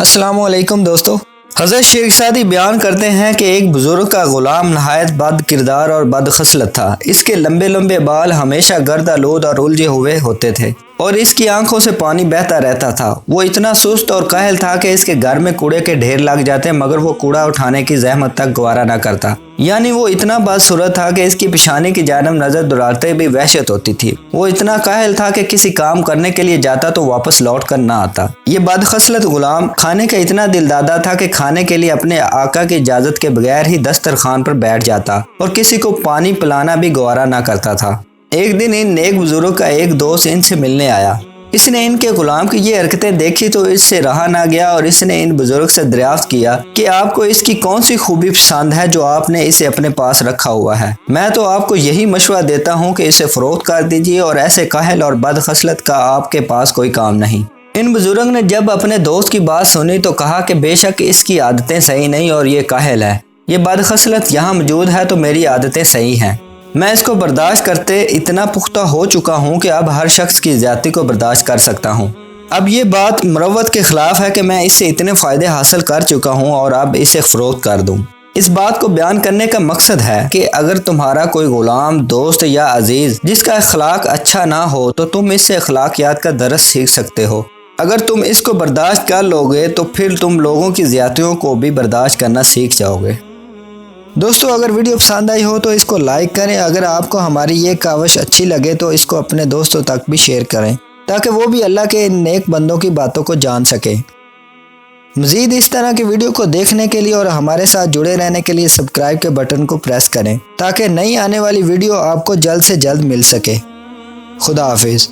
अस्सलाम वालेकुम दोस्तों। हज़रत शेख सादी बयान करते हैं कि एक बुजुर्ग का गुलाम नहायत बद किरदार और बदखसलत था। इसके लंबे लंबे बाल हमेशा गर्द आलूद और उलझे हुए होते थे और इसकी आंखों से पानी बहता रहता था। वो इतना सुस्त और काहिल था कि इसके घर में कूड़े के ढेर लग जाते मगर वो कूड़ा उठाने की जहमत तक गवारा न करता। यानी वो इतना बदसूरत था कि इसकी पेशानी की जानब नजर दुराते भी वहशत होती थी। वो इतना काहिल था कि किसी काम करने के लिए जाता तो वापस लौट कर ना आता। ये बदखसलत गुलाम खाने का इतना दिलदादा था कि खाने के लिए अपने आका की इजाजत के बगैर ही दस्तरखान पर बैठ जाता और किसी को पानी पिलाना भी गवारा ना करता था। एक दिन इन नेक बुजुर्ग का एक दोस्त इनसे मिलने आया। इसने इनके गुलाम की ये हरकतें देखी तो इससे रहा ना गया और इसने इन बुजुर्ग से दरियाफ्त किया कि आपको इसकी कौन सी खूबी पसंद है जो आपने इसे अपने पास रखा हुआ है। मैं तो आपको यही मशवरा देता हूँ कि इसे फरोख्त कर दीजिए और ऐसे काहिल और बदखसलत का आपके पास कोई काम नहीं। इन बुजुर्ग ने जब अपने दोस्त की बात सुनी तो कहा कि बेशक इसकी आदतें सही नहीं और ये काहिल है, ये बदखसलत यहाँ मौजूद है तो मेरी आदतें सही हैं। मैं इसको बर्दाश्त करते इतना पुख्ता हो चुका हूँ कि अब हर शख्स की ज़्यादती को बर्दाश्त कर सकता हूँ। अब ये बात मरवत के खिलाफ है कि मैं इससे इतने फ़ायदे हासिल कर चुका हूँ और अब इसे फ़रोख्त कर दूँ। इस बात को बयान करने का मकसद है कि अगर तुम्हारा कोई ग़ुलाम, दोस्त या अजीज़ जिसका अखलाक अच्छा ना हो तो तुम इससे अखलाकियात का दरस सीख सकते हो। अगर तुम इसको बर्दाश्त कर लोगे तो फिर तुम लोगों की ज़्यादतियों को भी बर्दाश्त करना सीख जाओगे। दोस्तों, अगर वीडियो पसंद आई हो तो इसको लाइक करें। अगर आपको हमारी ये काविश अच्छी लगे तो इसको अपने दोस्तों तक भी शेयर करें ताकि वो भी अल्लाह के नेक बंदों की बातों को जान सके। मज़ीद इस तरह की वीडियो को देखने के लिए और हमारे साथ जुड़े रहने के लिए सब्सक्राइब के बटन को प्रेस करें ताकि नई आने वाली वीडियो आपको जल्द से जल्द मिल सके। खुदा हाफिज़।